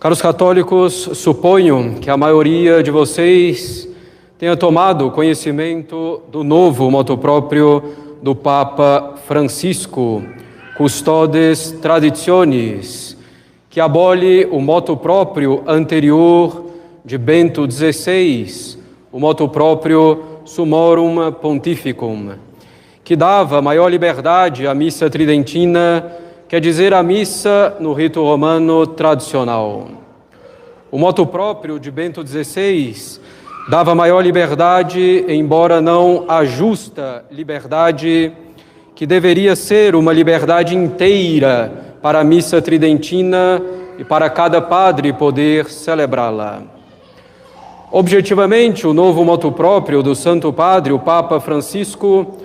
Caros católicos, suponho que a maioria de vocês tenha tomado conhecimento do novo motu proprio do Papa Francisco, Custodes Traditionis, que abole o motu proprio anterior de Bento XVI, o motu proprio Summorum Pontificum, que dava maior liberdade à missa tridentina, quer dizer, a missa no rito romano tradicional. O motu proprio de Bento XVI dava maior liberdade, embora não a justa liberdade, que deveria ser uma liberdade inteira para a missa tridentina e para cada padre poder celebrá-la. Objetivamente, o novo motu proprio do Santo Padre, o Papa Francisco,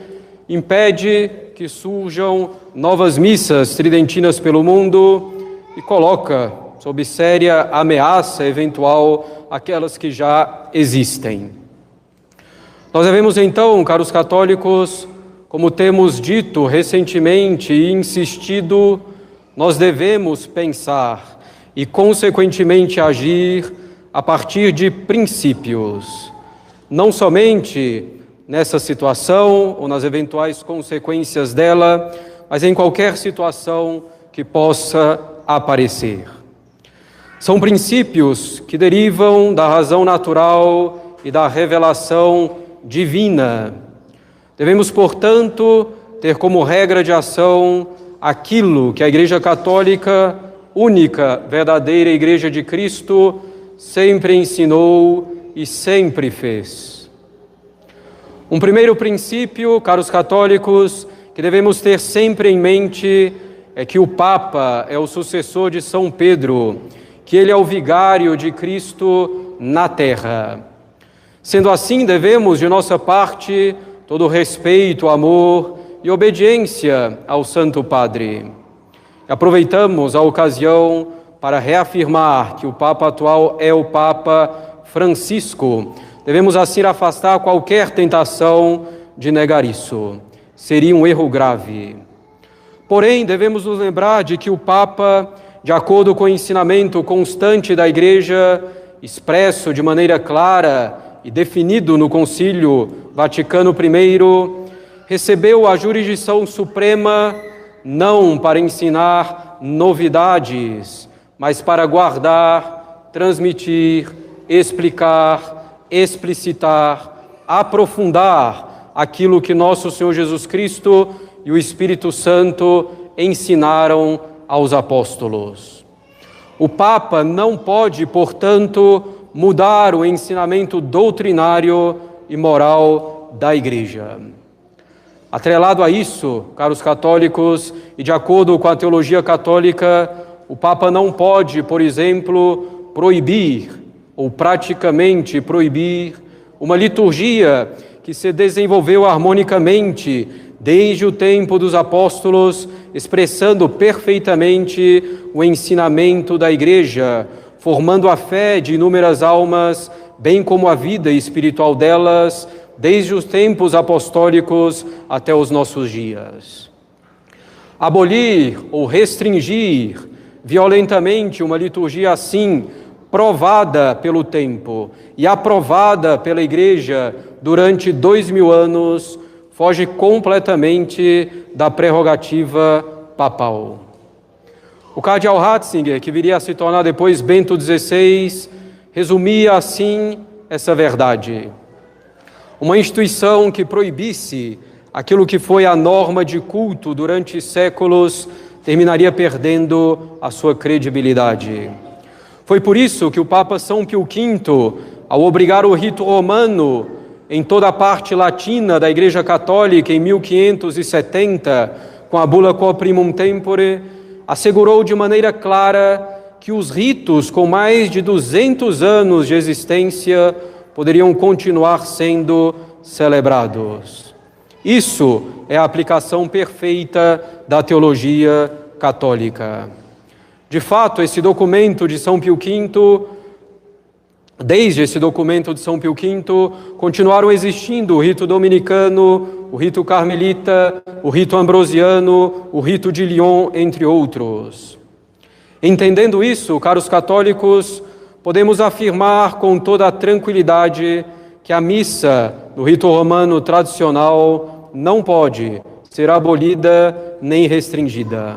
impede que surjam novas missas tridentinas pelo mundo e coloca sob séria ameaça eventual aquelas que já existem. Nós devemos então, caros católicos, como temos dito recentemente e insistido, nós devemos pensar e consequentemente agir a partir de princípios, não somente nessa situação ou nas eventuais consequências dela, mas em qualquer situação que possa aparecer. São princípios que derivam da razão natural e da revelação divina. Devemos, portanto, ter como regra de ação aquilo que a Igreja Católica, única, verdadeira Igreja de Cristo, sempre ensinou e sempre fez. Um primeiro princípio, caros católicos, que devemos ter sempre em mente é que o Papa é o sucessor de São Pedro, que ele é o vigário de Cristo na terra. Sendo assim, devemos, de nossa parte, todo respeito, amor e obediência ao Santo Padre. Aproveitamos a ocasião para reafirmar que o Papa atual é o Papa Francisco. Devemos assim afastar qualquer tentação de negar isso. Seria um erro grave. Porém, devemos nos lembrar de que o Papa, de acordo com o ensinamento constante da Igreja, expresso de maneira clara e definido no Concílio Vaticano I, recebeu a jurisdição suprema não para ensinar novidades, mas para guardar, transmitir, explicar, explicitar, aprofundar aquilo que nosso Senhor Jesus Cristo e o Espírito Santo ensinaram aos apóstolos. O Papa não pode, portanto, mudar o ensinamento doutrinário e moral da Igreja. Atrelado a isso, caros católicos, e de acordo com a teologia católica, o Papa não pode, por exemplo, proibir ou praticamente proibir uma liturgia que se desenvolveu harmonicamente desde o tempo dos apóstolos, expressando perfeitamente o ensinamento da Igreja, formando a fé de inúmeras almas, bem como a vida espiritual delas, desde os tempos apostólicos até os nossos dias. Abolir ou restringir violentamente uma liturgia assim, provada pelo tempo e aprovada pela Igreja durante 2000 anos, foge completamente da prerrogativa papal. O cardeal Ratzinger, que viria a se tornar depois Bento XVI, resumia assim essa verdade. Uma instituição que proibisse aquilo que foi a norma de culto durante séculos terminaria perdendo a sua credibilidade. Foi por isso que o Papa São Pio V, ao obrigar o rito romano em toda a parte latina da Igreja Católica em 1570, com a bula Quo Primum Tempore, assegurou de maneira clara que os ritos com mais de 200 anos de existência poderiam continuar sendo celebrados. Isso é a aplicação perfeita da teologia católica. De fato, esse documento de São Pio V, desde esse documento de São Pio V, continuaram existindo o rito dominicano, o rito carmelita, o rito ambrosiano, o rito de Lyon, entre outros. Entendendo isso, caros católicos, podemos afirmar com toda a tranquilidade que a missa, no rito romano tradicional, não pode ser abolida nem restringida.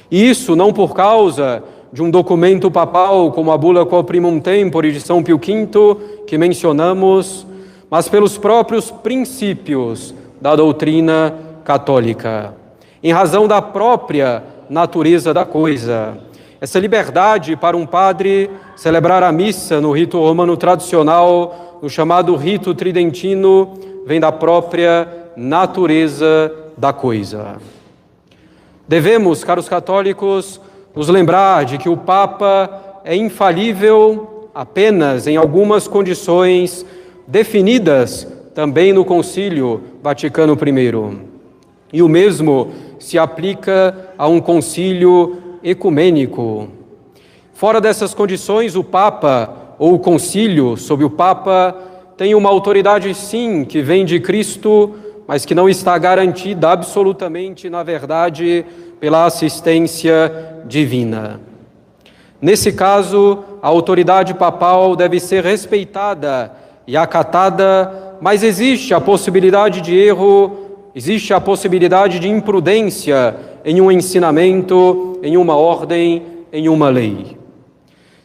E isso não por causa de um documento papal como a Bula Quo Primum Tempore de São Pio V, que mencionamos, mas pelos próprios princípios da doutrina católica, em razão da própria natureza da coisa. Essa liberdade para um padre celebrar a missa no rito romano tradicional, no chamado rito tridentino, vem da própria natureza da coisa. Devemos, caros católicos, nos lembrar de que o Papa é infalível apenas em algumas condições definidas também no Concílio Vaticano I. E o mesmo se aplica a um concílio ecumênico. Fora dessas condições, o Papa ou o concílio sob o Papa tem uma autoridade, sim, que vem de Cristo, mas que não está garantida absolutamente, na verdade, pela assistência divina. Nesse caso, a autoridade papal deve ser respeitada e acatada, mas existe a possibilidade de erro, existe a possibilidade de imprudência em um ensinamento, em uma ordem, em uma lei.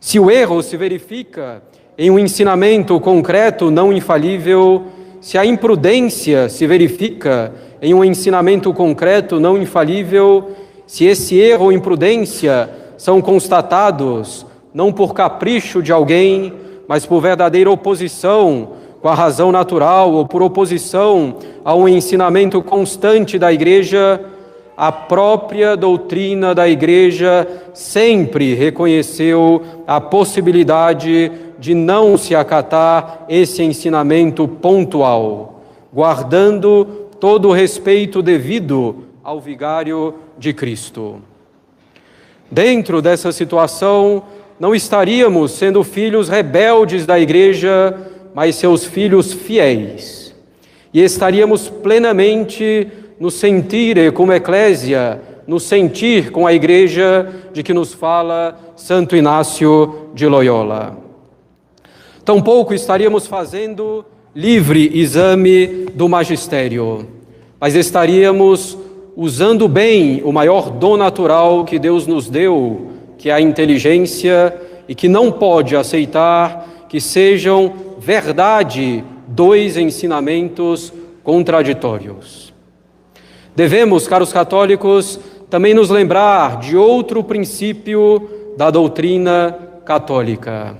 Se o erro se verifica em um ensinamento concreto não infalível, se a imprudência se verifica em um ensinamento concreto não infalível, se esse erro ou imprudência são constatados não por capricho de alguém, mas por verdadeira oposição com a razão natural ou por oposição a um ensinamento constante da Igreja, a própria doutrina da Igreja sempre reconheceu a possibilidade de não se acatar esse ensinamento pontual, guardando todo o respeito devido ao vigário de Cristo. Dentro dessa situação, não estaríamos sendo filhos rebeldes da Igreja, mas seus filhos fiéis. E estaríamos plenamente no sentir como eclésia, no sentir com a Igreja de que nos fala Santo Inácio de Loyola. Tampouco estaríamos fazendo livre exame do magistério, mas estaríamos usando bem o maior dom natural que Deus nos deu, que é a inteligência, e que não pode aceitar que sejam verdade dois ensinamentos contraditórios. Devemos, caros católicos, também nos lembrar de outro princípio da doutrina católica.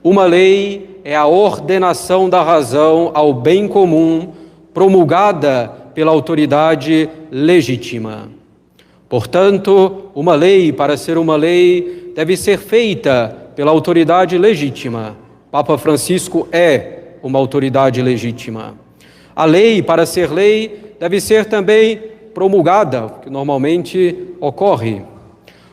Uma lei é a ordenação da razão ao bem comum, promulgada pela autoridade legítima. Portanto, uma lei, para ser uma lei, deve ser feita pela autoridade legítima. Papa Francisco é uma autoridade legítima. A lei, para ser lei, deve ser também promulgada, o que normalmente ocorre.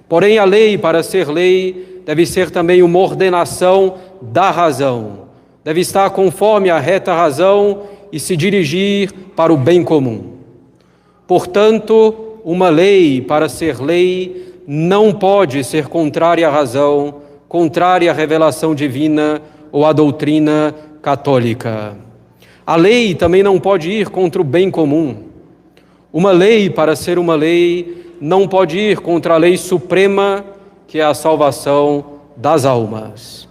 Porém, a lei, para ser lei, deve ser também uma ordenação da razão. Deve estar conforme a reta razão e se dirigir para o bem comum. Portanto, uma lei, para ser lei, não pode ser contrária à razão, contrária à revelação divina ou à doutrina católica. A lei também não pode ir contra o bem comum. Uma lei, para ser uma lei, não pode ir contra a lei suprema, que é a salvação das almas.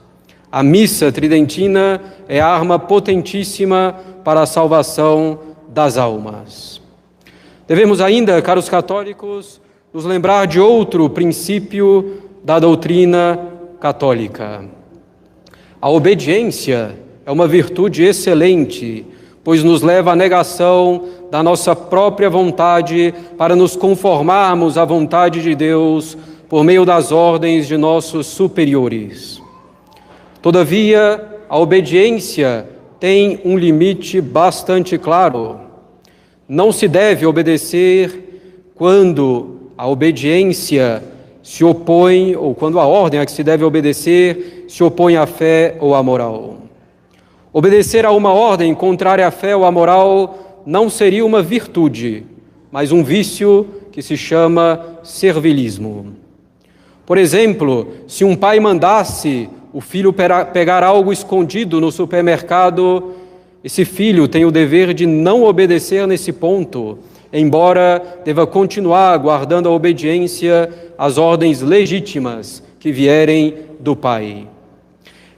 A missa tridentina é a arma potentíssima para a salvação das almas. Devemos ainda, caros católicos, nos lembrar de outro princípio da doutrina católica. A obediência é uma virtude excelente, pois nos leva à negação da nossa própria vontade para nos conformarmos à vontade de Deus por meio das ordens de nossos superiores. Todavia, a obediência tem um limite bastante claro. Não se deve obedecer quando a obediência se opõe, ou quando a ordem a que se deve obedecer se opõe à fé ou à moral. Obedecer a uma ordem contrária à fé ou à moral não seria uma virtude, mas um vício que se chama servilismo. Por exemplo, se um pai mandasse o filho pegar algo escondido no supermercado, esse filho tem o dever de não obedecer nesse ponto, embora deva continuar guardando a obediência às ordens legítimas que vierem do pai.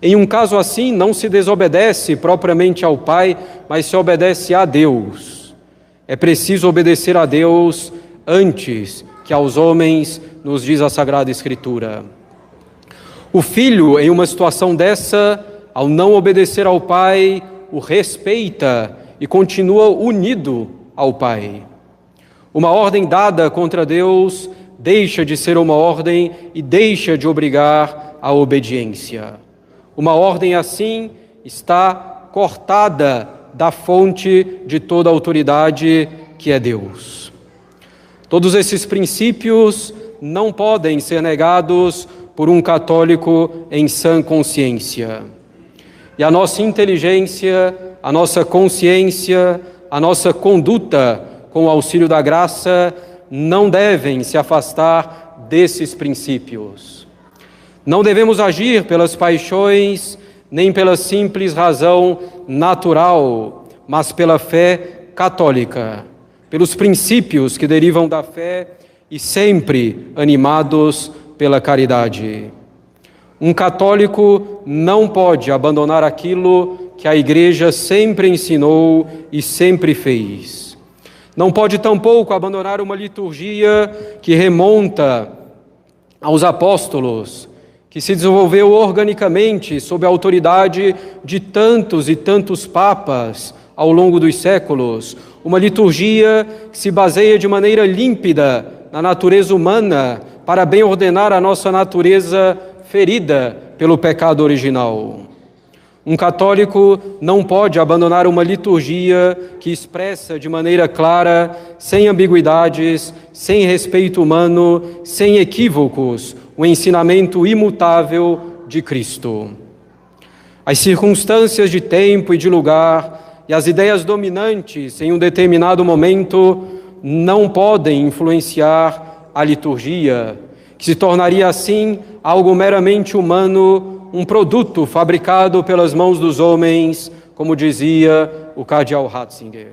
Em um caso assim, não se desobedece propriamente ao pai, mas se obedece a Deus. É preciso obedecer a Deus antes que aos homens, nos diz a Sagrada Escritura. O filho, em uma situação dessa, ao não obedecer ao pai, o respeita e continua unido ao pai. Uma ordem dada contra Deus deixa de ser uma ordem e deixa de obrigar à obediência. Uma ordem assim está cortada da fonte de toda autoridade, que é Deus. Todos esses princípios não podem ser negados por um católico em sã consciência. E a nossa inteligência, a nossa consciência, a nossa conduta com o auxílio da graça não devem se afastar desses princípios. Não devemos agir pelas paixões, nem pela simples razão natural, mas pela fé católica, pelos princípios que derivam da fé e sempre animados pela caridade. Um católico não pode abandonar aquilo que a Igreja sempre ensinou e sempre fez. Não pode tampouco abandonar uma liturgia que remonta aos apóstolos, que se desenvolveu organicamente sob a autoridade de tantos e tantos papas ao longo dos séculos. Uma liturgia que se baseia de maneira límpida na natureza humana para bem ordenar a nossa natureza ferida pelo pecado original. Um católico não pode abandonar uma liturgia que expressa de maneira clara, sem ambiguidades, sem respeito humano, sem equívocos, o ensinamento imutável de Cristo. As circunstâncias de tempo e de lugar e as ideias dominantes em um determinado momento não podem influenciar a liturgia, que se tornaria assim algo meramente humano, um produto fabricado pelas mãos dos homens, como dizia o cardeal Ratzinger.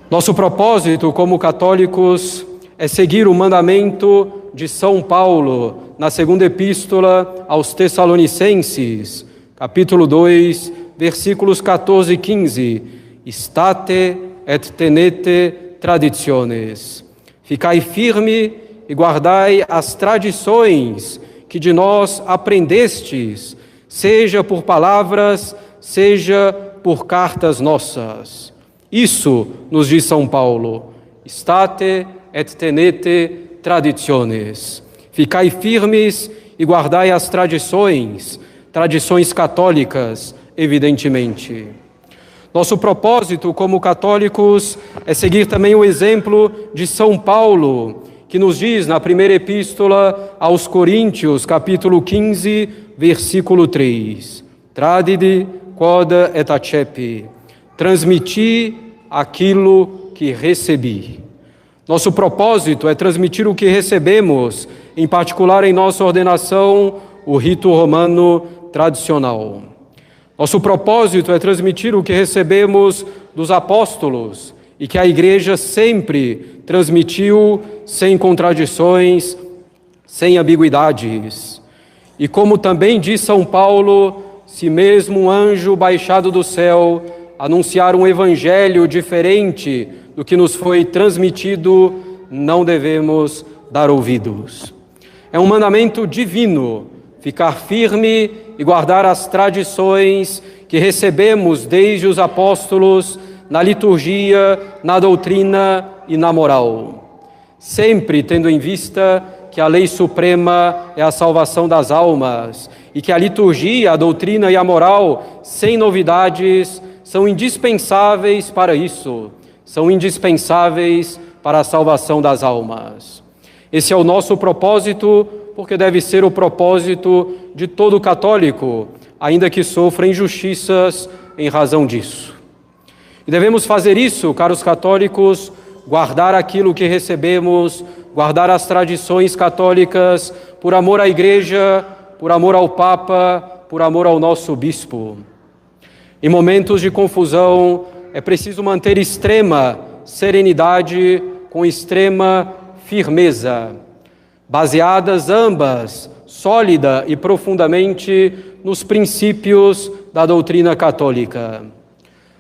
Nosso propósito como católicos é seguir o mandamento de São Paulo na segunda epístola aos Tessalonicenses, capítulo 2, versículos 14 e 15. State et tenete traditiones. Ficai firme e guardai as tradições que de nós aprendestes, seja por palavras, seja por cartas nossas. Isso nos diz São Paulo. State et tenete traditiones. Ficai firmes e guardai as tradições católicas, evidentemente. Nosso propósito como católicos é seguir também o exemplo de São Paulo, que nos diz na primeira epístola aos Coríntios, capítulo 15, versículo 3. Tradidi quod et accepi. Transmiti aquilo que recebi. Nosso propósito é transmitir o que recebemos, em particular em nossa ordenação, o rito romano tradicional. Nosso propósito é transmitir o que recebemos dos apóstolos e que a Igreja sempre transmitiu sem contradições, sem ambiguidades. E como também diz São Paulo, se mesmo um anjo baixado do céu anunciar um evangelho diferente do que nos foi transmitido, não devemos dar ouvidos. É um mandamento divino ficar firme e guardar as tradições que recebemos desde os apóstolos na liturgia, na doutrina e na moral. Sempre tendo em vista que a lei suprema é a salvação das almas e que a liturgia, a doutrina e a moral, sem novidades, são indispensáveis para isso, são indispensáveis para a salvação das almas. Esse é o nosso propósito, porque deve ser o propósito de todo católico, ainda que sofra injustiças em razão disso. E devemos fazer isso, caros católicos, guardar aquilo que recebemos guardar as tradições católicas por amor à Igreja, por amor ao Papa, por amor ao nosso Bispo. Em momentos de confusão, é preciso manter extrema serenidade com extrema firmeza, baseadas ambas, sólida e profundamente, nos princípios da doutrina católica.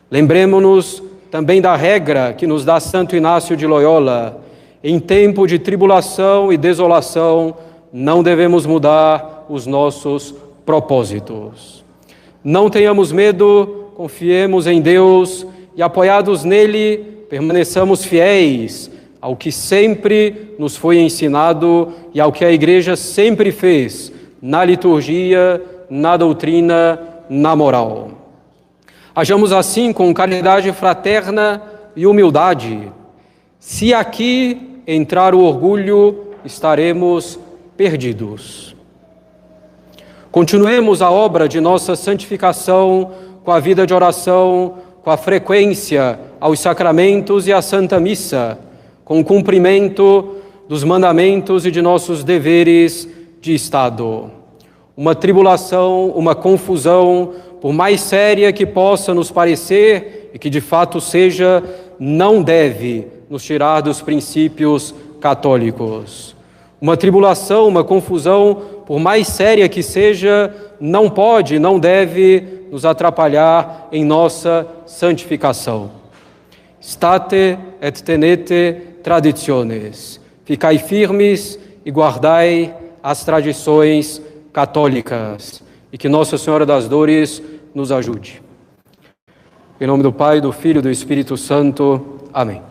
Lembremos-nos também da regra que nos dá Santo Inácio de Loyola: em tempo de tribulação e desolação, não devemos mudar os nossos propósitos. Não tenhamos medo, confiemos em Deus e, apoiados nele, permaneçamos fiéis ao que sempre nos foi ensinado e ao que a Igreja sempre fez na liturgia, na doutrina, na moral. Hajamos assim com caridade fraterna e humildade. Se aqui entrar o orgulho, estaremos perdidos. Continuemos a obra de nossa santificação com a vida de oração, com a frequência aos sacramentos e à Santa Missa, com o cumprimento dos mandamentos e de nossos deveres de Estado. Uma tribulação, uma confusão, por mais séria que possa nos parecer e que de fato seja, não deve nos tirar dos princípios católicos. Uma tribulação, uma confusão, por mais séria que seja, não pode, não deve nos atrapalhar em nossa santificação. State et tenete traditiones. Ficai firmes e guardai as tradições católicas. E que Nossa Senhora das Dores nos ajude. Em nome do Pai, do Filho e do Espírito Santo. Amém.